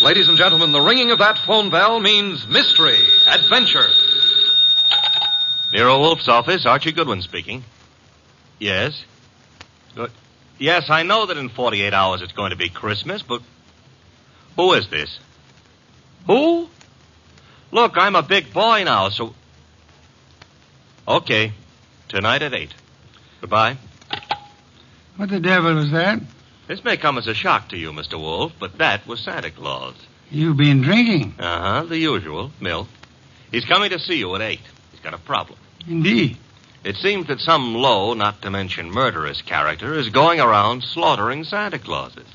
Ladies and gentlemen, the ringing of that phone bell means mystery, adventure. Nero Wolfe's office, Archie Goodwin speaking. Yes? Good. Yes, I know that in 48 hours it's going to be Christmas, but who is this? Who? Look, I'm a big boy now, so... Okay. Tonight at 8. Goodbye. What the devil was that? This may come as a shock to you, Mr. Wolfe, but that was Santa Claus. You've been drinking. Uh-huh, the usual, milk. He's coming to see you at 8. He's got a problem. Indeed. It seems that some low, not to mention murderous character is going around slaughtering Santa Clauses.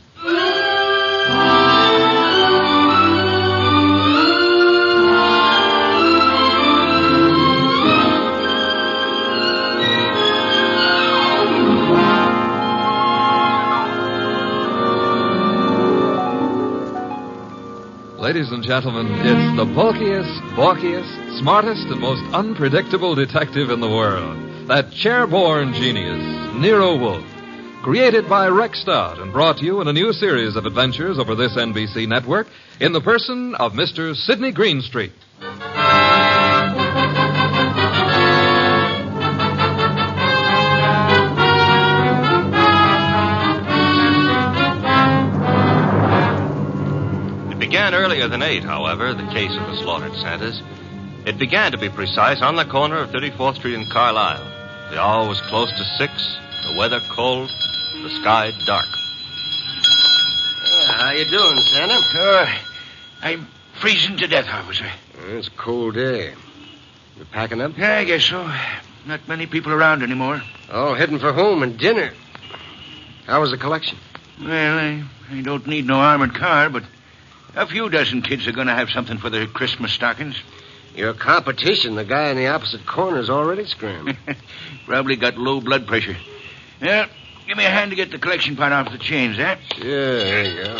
Ladies and gentlemen, it's the bulkiest, balkiest, smartest, and most unpredictable detective in the world. That chair-born genius, Nero Wolfe. Created by Rex Stott and brought to you in a new series of adventures over this NBC network in the person of Mr. Sidney Greenstreet. Began earlier than 8, however, the case of the slaughtered Santas. It began, to be precise, on the corner of 34th Street and Carlisle. The hour was close to 6, the weather cold, the sky dark. How you doing, Santa? I'm freezing to death, officer. It's a cold day. You packing up? Yeah, I guess so. Not many people around anymore. Oh, heading for home and dinner. How was the collection? Well, I don't need no armored car, but a few dozen kids are going to have something for their Christmas stockings. Your competition, the guy in the opposite corner, is already screaming. Probably got low blood pressure. Yeah, give me a hand to get the collection pot off the chains, eh? Sure, there you go.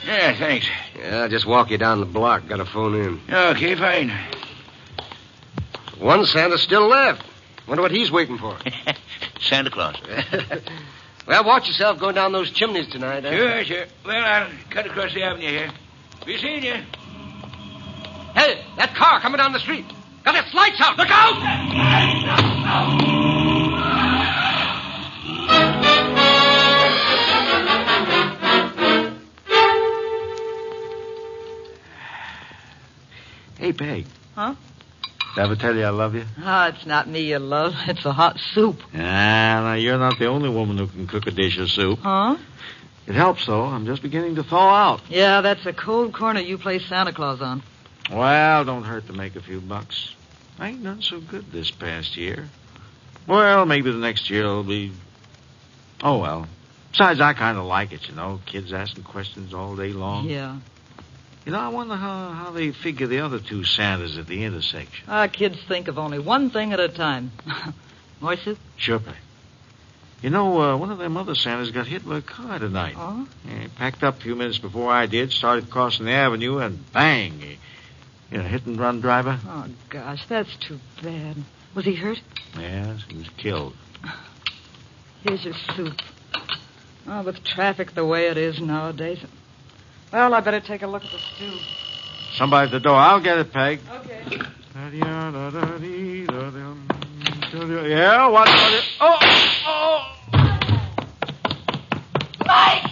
Yeah, thanks. Yeah, I'll just walk you down the block. Got to phone in. Okay, fine. One Santa still left. Wonder what he's waiting for. Santa Claus. Well, watch yourself going down those chimneys tonight, eh? Sure. Well, I'll cut across the avenue here. Be seeing you. Hey, that car coming down the street. Got its lights out. Look out! Hey, Peg. Huh? Did I ever tell you I love you? Oh, it's not me you love. It's the hot soup. Now, you're not the only woman who can cook a dish of soup. Huh? It helps, though. I'm just beginning to thaw out. Yeah, that's a cold corner you play Santa Claus on. Well, don't hurt to make a few bucks. I ain't done so good this past year. Well, maybe the next year will be... Oh, well. Besides, I kind of like it, you know. Kids asking questions all day long. Yeah. You know, I wonder how they figure the other two Santas at the intersection. Kids think of only one thing at a time. More soup? Sure, Peg. You know, one of them other Santas got hit by a car tonight. Oh? He packed up a few minutes before I did, started crossing the avenue, and bang! Hit-and-run driver. Oh, gosh, that's too bad. Was he hurt? Yes, he was killed. Here's your soup. Oh, with traffic the way it is nowadays. Well, I better take a look at the stew. Somebody at the door. I'll get it, Peg. Okay. Yeah, what? Oh! Mike!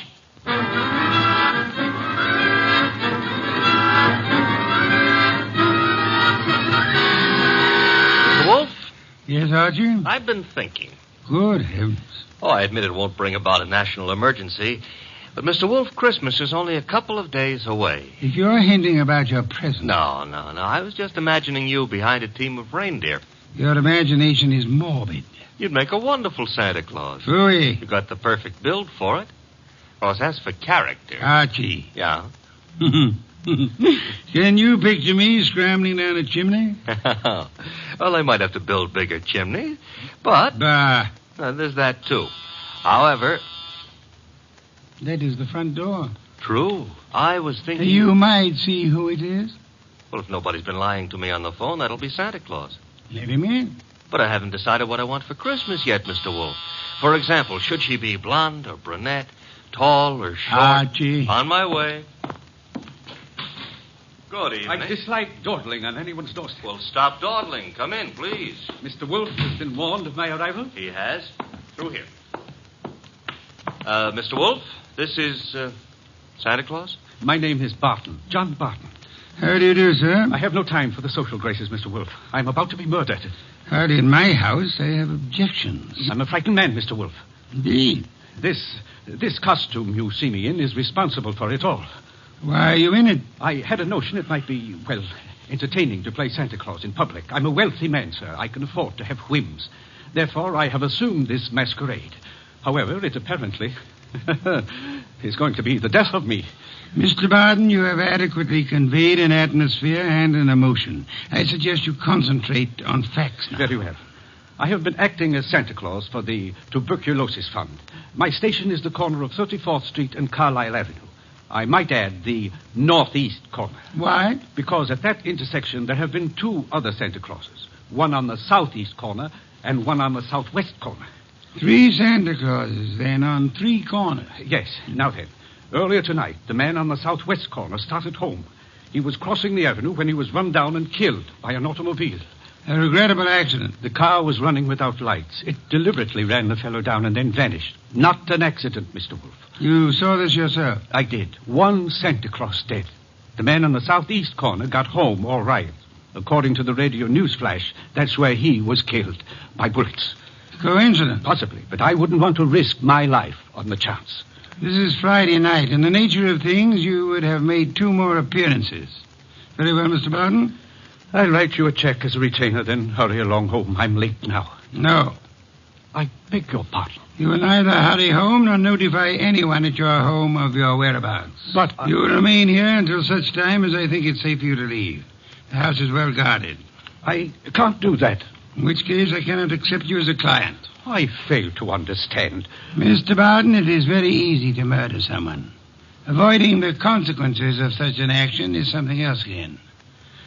Wolfe? Yes, Archie? I've been thinking. Good heavens. Oh, I admit it won't bring about a national emergency, but, Mr. Wolfe, Christmas is only a couple of days away. If you're hinting about your present... No. I was just imagining you behind a team of reindeer. Your imagination is morbid. You'd make a wonderful Santa Claus. Phooey. You got the perfect build for it. Of course, as for character... Archie. Yeah? Can you picture me scrambling down a chimney? Well, they might have to build bigger chimneys, but... Bah. There's that, too. However... That is the front door. True. I was thinking... You might see who it is. Well, if nobody's been lying to me on the phone, that'll be Santa Claus. Let him in. But I haven't decided what I want for Christmas yet, Mr. Wolfe. For example, should she be blonde or brunette, tall or short? Archie. On my way. Good evening. I dislike dawdling on anyone's doorstep. Well, stop dawdling. Come in, please. Mr. Wolfe has been warned of my arrival. He has. Through here. Mr. Wolfe, this is, Santa Claus? My name is Barton, John Barton. How do you do, sir? I have no time for the social graces, Mr. Wolfe. I'm about to be murdered. Howdy, in my house, I have objections. I'm a frightened man, Mr. Wolfe. Indeed. This costume you see me in is responsible for it all. Why are you in it? I had a notion it might be, well, entertaining to play Santa Claus in public. I'm a wealthy man, sir. I can afford to have whims. Therefore, I have assumed this masquerade. However, it apparently is going to be the death of me. Mr. Barton, you have adequately conveyed an atmosphere and an emotion. I suggest you concentrate on facts now. Very well. I have been acting as Santa Claus for the Tuberculosis Fund. My station is the corner of 34th Street and Carlisle Avenue. I might add the northeast corner. Why? Because at that intersection there have been two other Santa Clauses. One on the southeast corner and one on the southwest corner. 3 Santa Clauses, then, on 3 corners. Yes. Now then, earlier tonight, the man on the southwest corner started home. He was crossing the avenue when he was run down and killed by an automobile. A regrettable accident. The car was running without lights. It deliberately ran the fellow down and then vanished. Not an accident, Mr. Wolfe. You saw this yourself? I did. 1 Santa Claus dead. The man on the southeast corner got home all right. According to the radio news flash, that's where he was killed by bullets. Coincidence? Possibly, but I wouldn't want to risk my life on the chance. This is Friday night. In the nature of things, you would have made 2 more appearances. Very well, Mr. Barton. I'll write you a check as a retainer, then hurry along home. I'm late now. No. I beg your pardon. You will neither hurry home nor notify anyone at your home of your whereabouts. But you will remain here until such time as I think it's safe for you to leave. The house is well guarded. I can't do that. In which case, I cannot accept you as a client. I fail to understand. Mr. Barton, it is very easy to murder someone. Avoiding the consequences of such an action is something else again.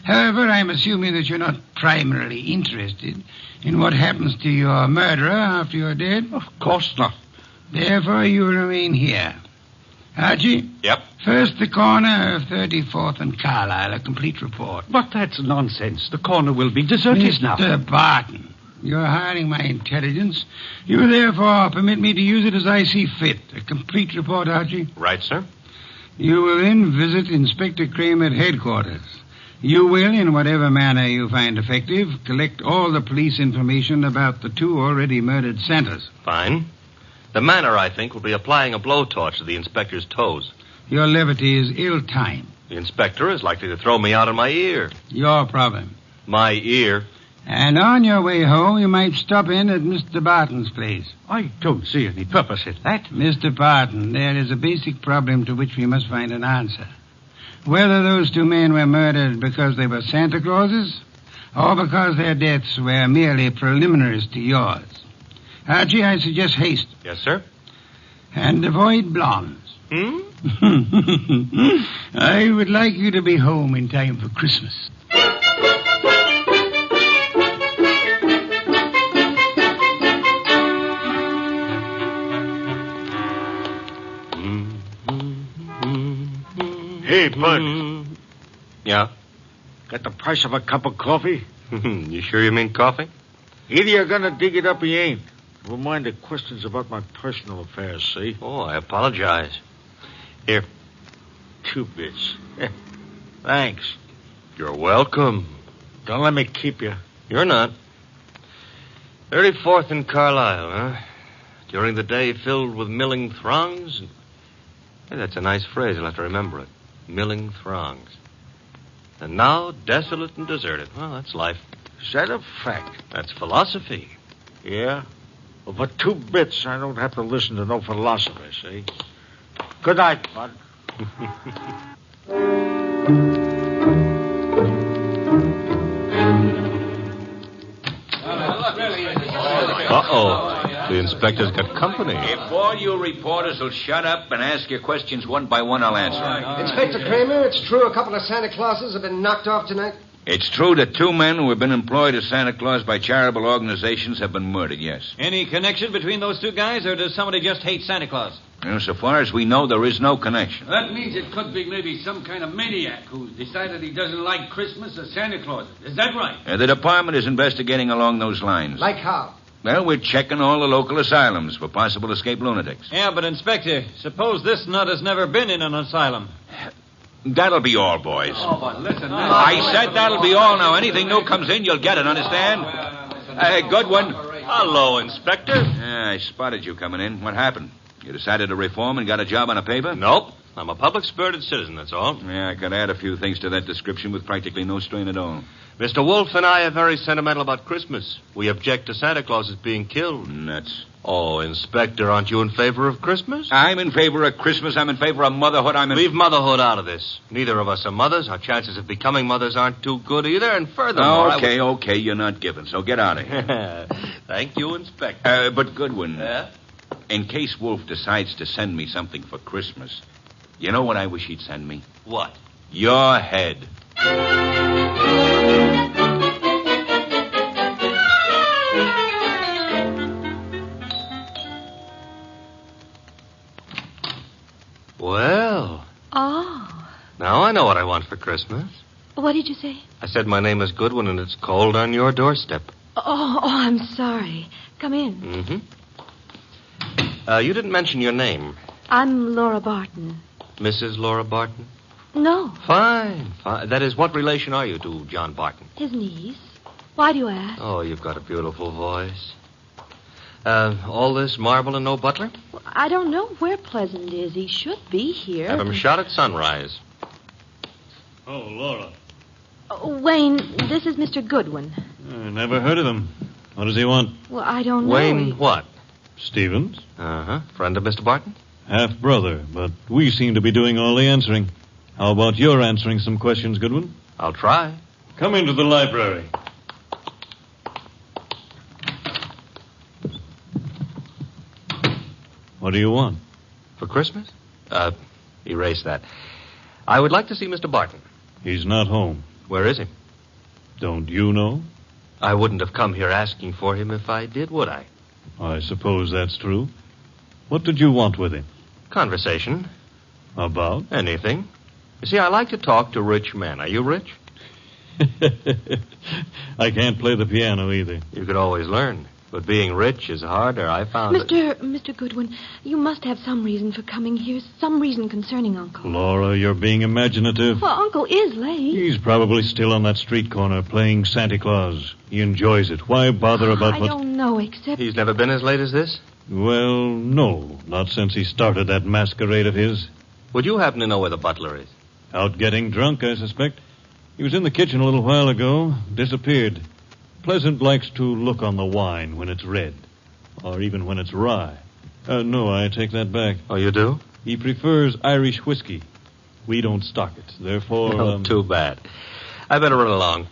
However, I'm assuming that you're not primarily interested in what happens to your murderer after you're dead. Of course not. Therefore, you will remain here. Archie? Yep. First, the corner of 34th and Carlisle, a complete report. But that's nonsense. The corner will be deserted now. Mr. Barton, you're hiring my intelligence. You therefore permit me to use it as I see fit. A complete report, Archie? Right, sir. You will then visit Inspector Crane at headquarters. You will, in whatever manner you find effective, collect all the police information about the 2 already murdered Santas. Fine. The manner, I think, will be applying a blowtorch to the inspector's toes. Your levity is ill-timed. The inspector is likely to throw me out of my ear. Your problem. My ear? And on your way home, you might stop in at Mr. Barton's place. I don't see any purpose in that. Mr. Barton, there is a basic problem to which we must find an answer. Whether those 2 men were murdered because they were Santa Clauses or because their deaths were merely preliminaries to yours. Archie, I suggest haste. Yes, sir. And avoid blondes. I would like you to be home in time for Christmas. Hey, Bud. Yeah? Got the price of a cup of coffee? You sure you mean coffee? Either you're gonna dig it up or you ain't. Never mind the questions about my personal affairs, see? Oh, I apologize. Here. 2 bits. Thanks. You're welcome. Don't let me keep you. You're not. 34th and Carlisle, huh? During the day filled with milling throngs. Hey, that's a nice phrase. I'll have to remember it. Milling throngs. And now desolate and deserted. Well, that's life. Is that a fact? That's philosophy. Yeah? Well, for 2 bits, I don't have to listen to no philosopher, see? Good night, Bud. Uh-oh. The inspector's got company. If all you reporters will shut up and ask your questions one by one, I'll answer. Inspector Kramer, it's true a couple of Santa Clauses have been knocked off tonight? It's true that 2 men who have been employed as Santa Claus by charitable organizations have been murdered, yes. Any connection between those 2 guys, or does somebody just hate Santa Claus? Well, so far as we know, there is no connection. That means it could be maybe some kind of maniac who's decided he doesn't like Christmas or Santa Claus. Is that right? The department is investigating along those lines. Like how? Well, we're checking all the local asylums for possible escaped lunatics. Yeah, but, Inspector, suppose this nut has never been in an asylum. That'll be all, boys. Oh, but listen. I said that'll be all now. Anything new comes in, you'll get it, understand? Hey, Goodwin. Hello, Inspector. I spotted you coming in. What happened? You decided to reform and got a job on a paper? Nope. I'm a public-spirited citizen, that's all. Yeah, I could add a few things to that description with practically no strain at all. Mr. Wolfe and I are very sentimental about Christmas. We object to Santa Claus being killed. Nuts. Oh, Inspector, aren't you in favor of Christmas? I'm in favor of Christmas. I'm in favor of motherhood. Leave motherhood out of this. Neither of us are mothers. Our chances of becoming mothers aren't too good either. And furthermore... Okay, you're not giving, so get out of here. Thank you, Inspector. But Goodwin, Yeah? in case Wolfe decides to send me something for Christmas, you know what I wish he'd send me? What? Your head. Well, Oh. now I know what I want for Christmas. What did you say? I said my name is Goodwin and it's cold on your doorstep. Oh, I'm sorry. Come in. Mm-hmm. You didn't mention your name. I'm Laura Barton. Mrs. Laura Barton? No, Fine. That is, what relation are you to John Barton? his niece. Why do you ask? Oh, you've got a beautiful voice. All this marble and no butler? Well, I don't know where Pleasant is. He should be here. Have him shot at sunrise. Oh, Laura. Wayne, this is Mr. Goodwin. I never heard of him. What does he want? Well, I don't know. Wayne what? Stevens? Uh-huh. Friend of Mr. Barton? Half-brother, but we seem to be doing all the answering. How about your answering some questions, Goodwin? I'll try. Come into the library. What do you want? For Christmas? Erase that. I would like to see Mr. Barton. He's not home. Where is he? Don't you know? I wouldn't have come here asking for him if I did, would I? I suppose that's true. What did you want with him? Conversation. About? Anything. You see, I like to talk to rich men. Are you rich? I can't play the piano either. You could always learn. But being rich is harder, I found it. Mr. Goodwin, you must have some reason for coming here, some reason concerning Uncle. Laura, you're being imaginative. Well, Uncle is late. He's probably still on that street corner playing Santa Claus. He enjoys it. Why bother about I what... don't know, except... He's never been as late as this? Well, no. Not since he started that masquerade of his. Would you happen to know where the butler is? Out getting drunk, I suspect. He was in the kitchen a little while ago. Disappeared. Pleasant likes to look on the wine when it's red. Or even when it's rye. No, I take that back. Oh, you do? He prefers Irish whiskey. We don't stock it. Therefore... Oh, too bad. I better run along.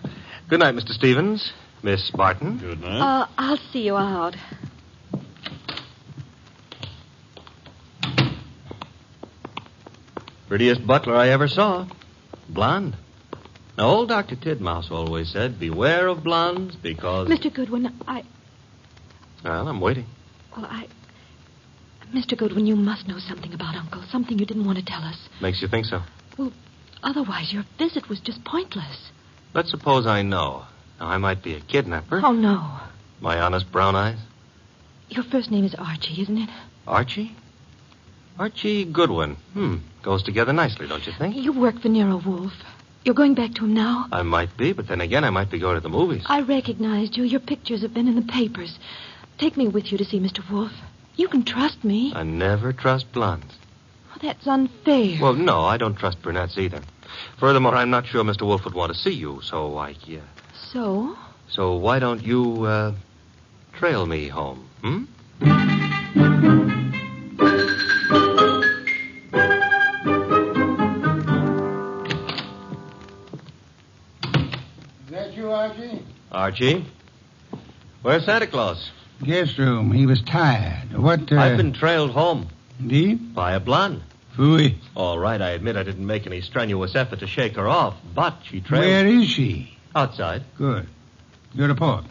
Good night, Mr. Stevens. Miss Barton. Good night. I'll see you out. Prettiest butler I ever saw. Blonde. Now, old Dr. Tidmouse always said, beware of blondes because... Mr. Goodwin, Well, I'm waiting. Mr. Goodwin, you must know something about Uncle. Something you didn't want to tell us. Makes you think so? Well, otherwise your visit was just pointless. Let's suppose I know. Now, I might be a kidnapper. Oh, no. My honest brown eyes. Your first name is Archie, isn't it? Archie? Archie Goodwin. Goes together nicely, don't you think? You work for Nero Wolfe. You're going back to him now? I might be, but then again, I might be going to the movies. I recognized you. Your pictures have been in the papers. Take me with you to see Mr. Wolfe. You can trust me. I never trust blondes. Oh, that's unfair. Well, no, I don't trust brunettes either. Furthermore, I'm not sure Mr. Wolfe would want to see you, so So? So why don't you, trail me home, Is that you, Archie? Archie? Where's Santa Claus? Guest room. He was tired. What, I've been trailed home. Indeed? By a blonde. Phooey. All right, I admit I didn't make any strenuous effort to shake her off, but she trailed... Where is she? Outside. Good. Your report.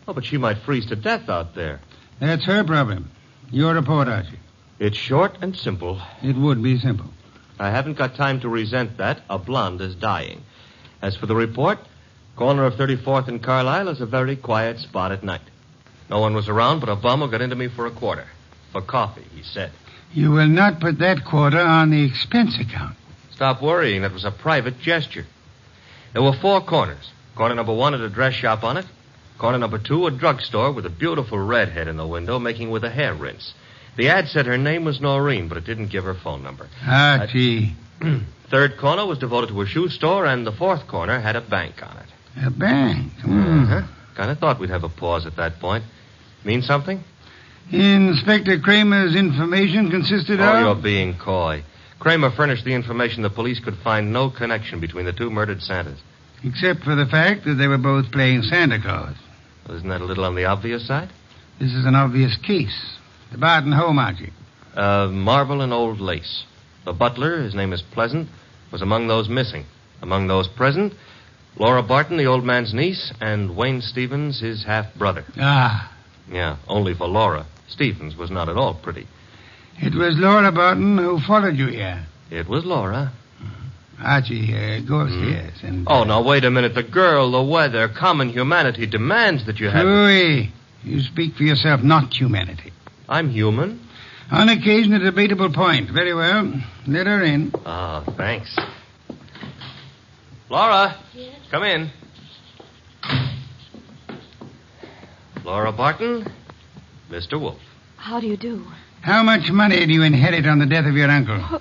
Oh, but she might freeze to death out there. That's her problem. Your report, Archie. It's short and simple. It would be simple. I haven't got time to resent that. A blonde is dying. As for the report, corner of 34th and Carlisle is a very quiet spot at night. No one was around but a bum who got into me for a quarter. For coffee, he said. You will not put that quarter on the expense account. Stop worrying. That was a private gesture. There were 4 corners. Corner number 1 had a dress shop on it. Corner number 2, a drugstore with a beautiful redhead in the window making with a hair rinse. The ad said her name was Noreen, but it didn't give her phone number. Archie. 3rd corner was devoted to a shoe store, and the 4th corner had a bank on it. A bank? Uh-huh. Kind of thought we'd have a pause at that point. Mean something? Inspector Kramer's information consisted of... Oh, you're being coy. Kramer furnished the information the police could find no connection between the 2 murdered Santas. Except for the fact that they were both playing Santa Claus. Well, isn't that a little on the obvious side? This is an obvious case. The Barton home, Archie. Marble and old lace. The butler, his name is Pleasant, was among those missing. Among those present, Laura Barton, the old man's niece, and Wayne Stevens, his half-brother. Ah. Yeah, only for Laura. Stevens was not at all pretty. It was Laura Barton who followed you here. It was Laura. Archie, go upstairs and... Oh, now, wait a minute. The girl, the weather, common humanity demands that you have... Louis, you speak for yourself, not humanity. I'm human. On occasion, a debatable point. Very well. Let her in. Oh, thanks. Laura. Yes? Come in. Laura Barton, Mr. Wolfe. How do you do? How much money do you inherit on the death of your uncle?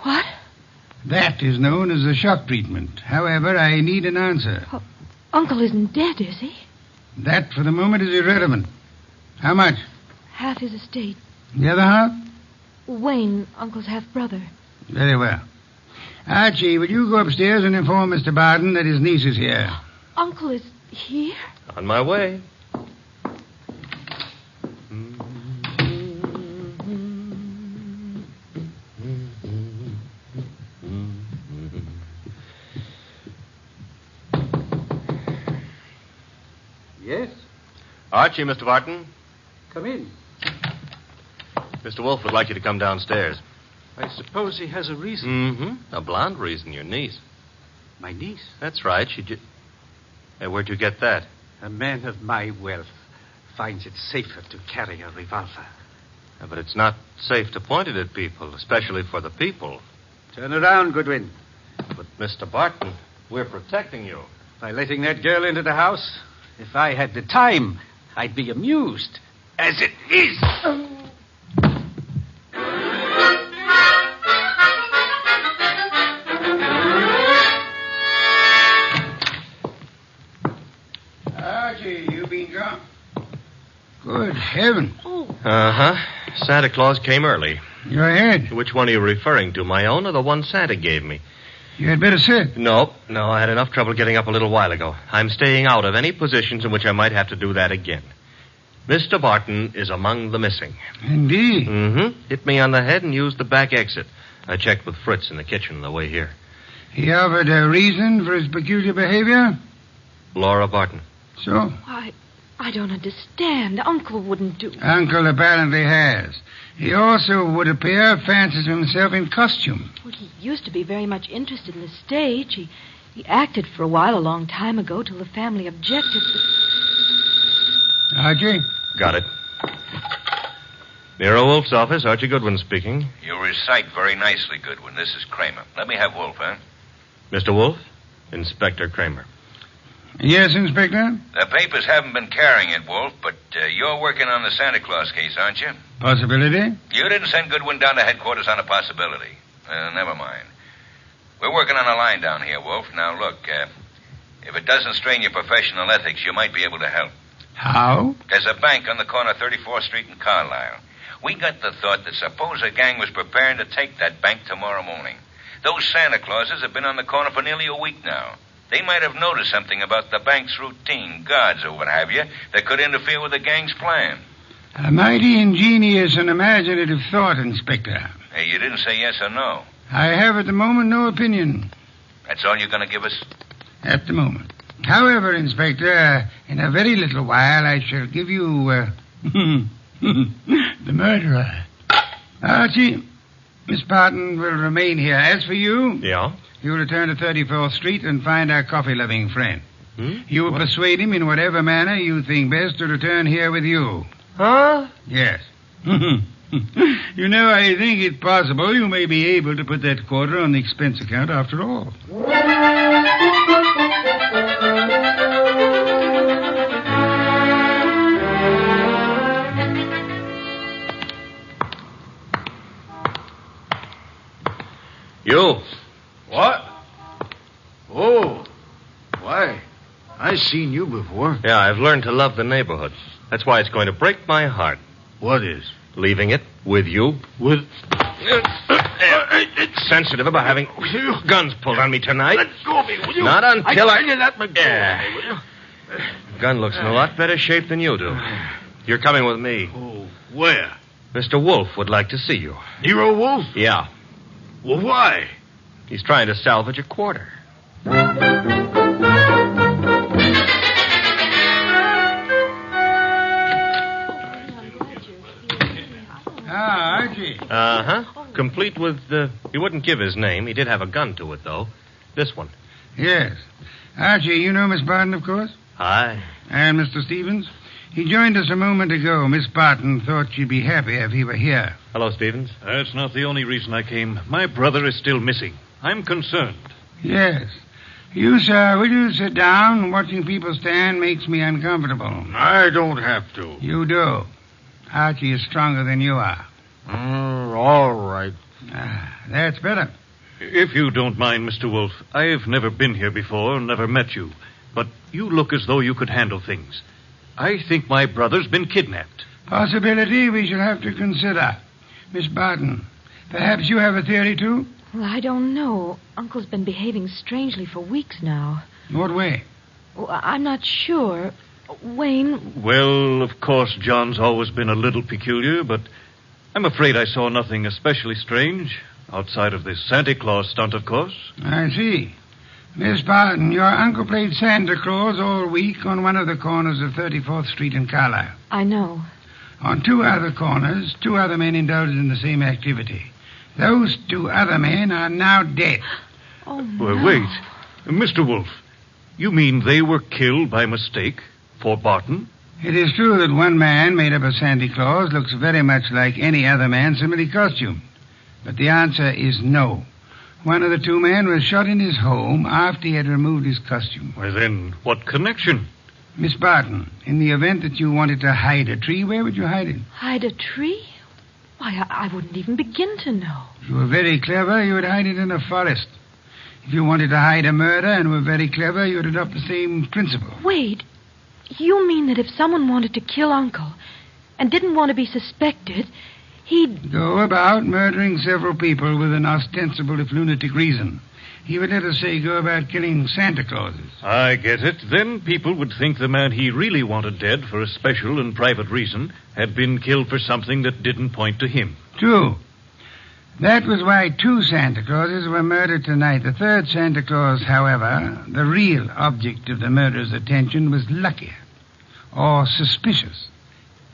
What? That is known as a shock treatment. However, I need an answer. Oh, Uncle isn't dead, is he? That, for the moment, is irrelevant. How much? Half his estate. The other half? Wayne, Uncle's half-brother. Very well. Archie, would you go upstairs and inform Mr. Barton that his niece is here? Uncle is here? On my way. Yes? Archie, Mr. Barton. Come in. Mr. Wolfe would like you to come downstairs. I suppose he has a reason. Mm-hmm. A blonde reason, your niece. My niece? That's right. Hey, where'd you get that? A man of my wealth finds it safer to carry a revolver. Yeah, but it's not safe to point it at people, especially for the people. Turn around, Goodwin. But, Mr. Barton, we're protecting you. By letting that girl into the house, if I had the time, I'd be amused. As it is. Archie, you been drunk? Good heaven. Oh. Uh-huh. Santa Claus came early. Your head. Which one are you referring to, my own or the one Santa gave me? You had better sit. No, I had enough trouble getting up a little while ago. I'm staying out of any positions in which I might have to do that again. Mr. Barton is among the missing. Indeed. Mm-hmm. Hit me on the head and used the back exit. I checked with Fritz in the kitchen on the way here. He offered a reason for his peculiar behavior? Laura Barton. So? I don't understand. Uncle wouldn't do... Uncle apparently has. He also, would appear, fancies himself in costume. Well, he used to be very much interested in the stage. He acted for a while a long time ago till the family objected. Archie? Got it. Nero Wolfe's office, Archie Goodwin speaking. You recite very nicely, Goodwin. This is Kramer. Let me have Wolfe, huh? Mr. Wolfe? Inspector Kramer. Yes, Inspector? The papers haven't been carrying it, Wolfe, but you're working on the Santa Claus case, aren't you? Possibility? You didn't send Goodwin down to headquarters on a possibility. Never mind. We're working on a line down here, Wolfe. Now, look, if it doesn't strain your professional ethics, you might be able to help. How? There's a bank on the corner of 34th Street and Carlisle. We got the thought that suppose a gang was preparing to take that bank tomorrow morning. Those Santa Clauses have been on the corner for nearly a week now. They might have noticed something about the bank's routine, guards or what have you, that could interfere with the gang's plan. A mighty ingenious and imaginative thought, Inspector. Hey, you didn't say yes or no. I have at the moment no opinion. That's all you're going to give us? At the moment. However, Inspector, in a very little while I shall give you, the murderer. Archie, Miss Barton will remain here. As for you, Yeah? you return to 34th Street and find our coffee-loving friend. You will persuade him in whatever manner you think best to return here with you. Huh? Yes. You know, I think it possible you may be able to put that quarter on the expense account after all. You. What? Oh, why? I seen you before. Yeah, I've learned to love the neighborhood. That's why it's going to break my heart. What is? Leaving it with you. With... It's sensitive about having guns pulled on me tonight. Let go of me, will you? Not until I tell you that, McGill. Yeah. Will you? Gun looks in a lot better shape than you do. You're coming with me. Oh, where? Mr. Wolfe would like to see you. Nero Wolfe? Yeah. Well, why? He's trying to salvage a quarter. Archie. Uh-huh. Complete with, he wouldn't give his name. He did have a gun to it, though. This one. Yes. Archie, you know Miss Barton, of course? Hi. And Mr. Stevens? He joined us a moment ago. Miss Barton thought she'd be happy if he were here. Hello, Stevens. That's not the only reason I came. My brother is still missing. I'm concerned. Yes. You, sir, will you sit down? Watching people stand makes me uncomfortable. I don't have to. You do. Archie is stronger than you are. All right. That's better. If you don't mind, Mr. Wolfe, I've never been here before, never met you. But you look as though you could handle things. I think my brother's been kidnapped. Possibility we shall have to consider. Miss Barton, perhaps you have a theory, too? Well, I don't know. Uncle's been behaving strangely for weeks now. What way? Well, I'm not sure. Wayne... Well, of course, John's always been a little peculiar, but I'm afraid I saw nothing especially strange. Outside of this Santa Claus stunt, of course. I see. Miss Barton, your uncle played Santa Claus all week on one of the corners of 34th Street in Carlisle. I know. On two other corners, two other men indulged in the same activity. Those two other men are now dead. Oh, no. Well, wait. Mr. Wolfe, you mean they were killed by mistake for Barton? It is true that one man made up of Santa Claus looks very much like any other man similarly costumed. But the answer is no. One of the two men was shot in his home after he had removed his costume. Well, then, what connection? Miss Barton, in the event that you wanted to hide a tree, where would you hide it? Hide a tree? Why, I wouldn't even begin to know. If you were very clever, you would hide it in a forest. If you wanted to hide a murder and were very clever, you would adopt the same principle. Wait. You mean that if someone wanted to kill Uncle and didn't want to be suspected, he'd... Go about murdering several people with an ostensible, if lunatic, reason. He would, let us say, go about killing Santa Clauses. I get it. Then people would think the man he really wanted dead for a special and private reason had been killed for something that didn't point to him. True. That was why two Santa Clauses were murdered tonight. The third Santa Claus, however, the real object of the murderer's attention, was luckier or suspicious.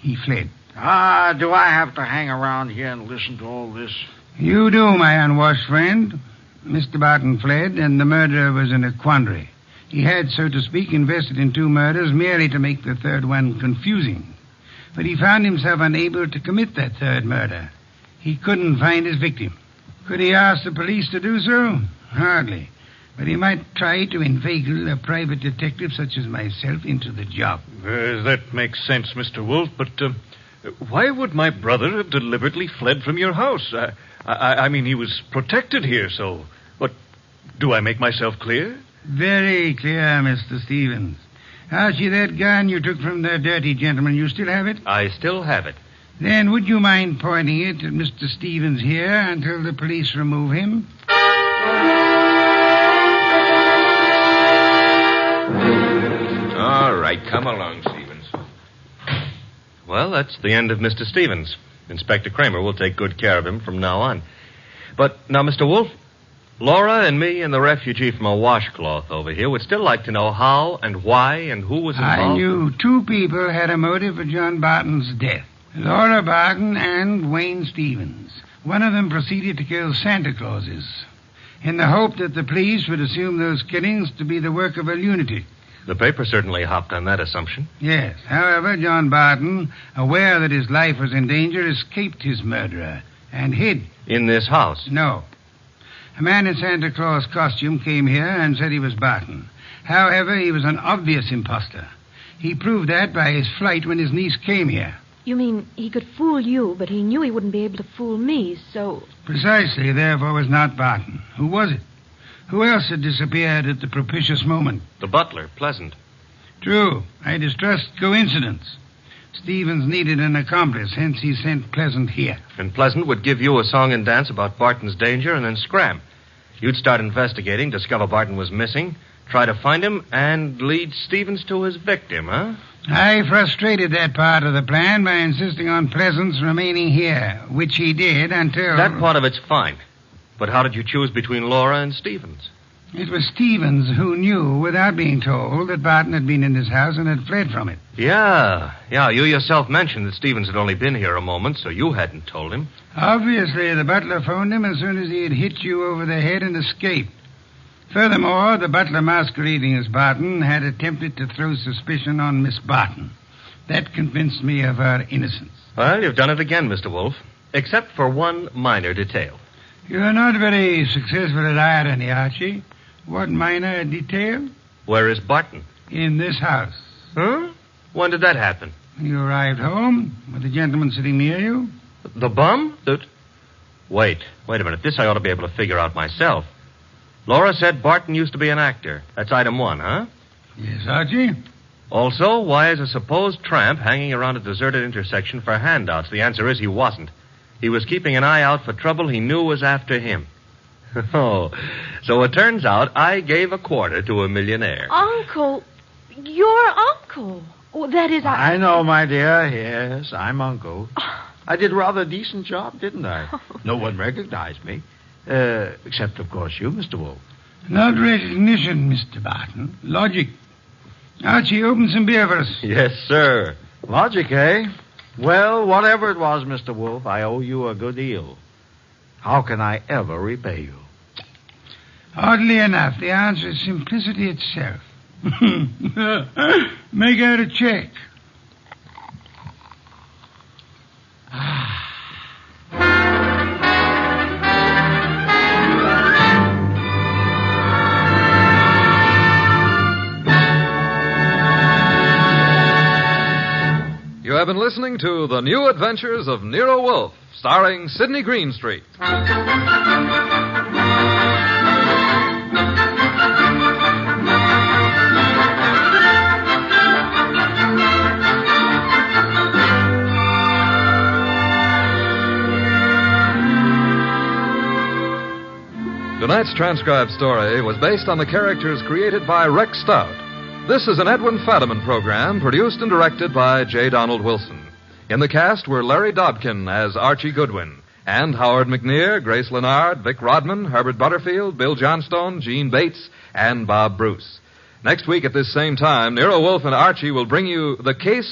He fled. Do I have to hang around here and listen to all this? You do, my unwashed friend. Mr. Barton fled, and the murderer was in a quandary. He had, so to speak, invested in two murders merely to make the third one confusing. But he found himself unable to commit that third murder. He couldn't find his victim. Could he ask the police to do so? Hardly. But he might try to inveigle a private detective such as myself into the job. That makes sense, Mr. Wolfe, but why would my brother have deliberately fled from your house? I mean, he was protected here, so... But do I make myself clear? Very clear, Mr. Stevens. Archie, that gun you took from the dirty gentleman, you still have it? I still have it. Then would you mind pointing it at Mr. Stevens here until the police remove him? All right, come along, Stevens. Well, that's the end of Mr. Stevens. Inspector Kramer will take good care of him from now on. But now, Mr. Wolfe, Laura and me and the refugee from a washcloth over here would still like to know how and why and who was involved. I knew two people had a motive for John Barton's death. Laura Barton and Wayne Stevens. One of them proceeded to kill Santa Clauses in the hope that the police would assume those killings to be the work of a lunatic. The paper certainly hopped on that assumption. Yes. However, John Barton, aware that his life was in danger, escaped his murderer and hid. In this house? No. A man in Santa Claus costume came here and said he was Barton. However, he was an obvious imposter. He proved that by his flight when his niece came here. You mean he could fool you, but he knew he wouldn't be able to fool me, so... Precisely, therefore, was not Barton. Who was it? Who else had disappeared at the propitious moment? The butler, Pleasant. True. I distrust coincidence. Stevens needed an accomplice, hence he sent Pleasant here. And Pleasant would give you a song and dance about Barton's danger and then scram. You'd start investigating, discover Barton was missing, try to find him, and lead Stevens to his victim, huh? I frustrated that part of the plan by insisting on Pleasant's remaining here, which he did until... That part of it's fine. But how did you choose between Laura and Stevens? It was Stevens who knew, without being told, that Barton had been in his house and had fled from it. Yeah. You yourself mentioned that Stevens had only been here a moment, so you hadn't told him. Obviously, the butler phoned him as soon as he had hit you over the head and escaped. Furthermore, the butler masquerading as Barton had attempted to throw suspicion on Miss Barton. That convinced me of her innocence. Well, you've done it again, Mr. Wolfe, except for one minor detail. You're not very successful at irony, Archie. What minor detail? Where is Barton? In this house. Huh? When did that happen? You arrived home with the gentleman sitting near you. The bum? Wait a minute. This I ought to be able to figure out myself. Laura said Barton used to be an actor. That's item one, huh? Yes, Archie. Also, why is a supposed tramp hanging around a deserted intersection for handouts? The answer is he wasn't. He was keeping an eye out for trouble he knew was after him. Oh, so it turns out I gave a quarter to a millionaire. Uncle, your uncle. Oh, that is... I know, my dear. Yes, I'm Uncle. I did a rather decent job, didn't I? No one recognized me. Except, of course, you, Mr. Wolfe. Not recognition, Mr. Barton. Logic. Archie, open some beer for us. Yes, sir. Logic, eh? Well, whatever it was, Mr. Wolfe, I owe you a good deal. How can I ever repay you? Oddly enough, the answer is simplicity itself. Make out a check. You have been listening to The New Adventures of Nero Wolfe, starring Sidney Greenstreet. Tonight's transcribed story was based on the characters created by Rex Stout. This is an Edwin Fadiman program produced and directed by J. Donald Wilson. In the cast were Larry Dobkin as Archie Goodwin, and Howard McNear, Grace Lennard, Vic Rodman, Herbert Butterfield, Bill Johnstone, Gene Bates, and Bob Bruce. Next week at this same time, Nero Wolfe and Archie will bring you The Case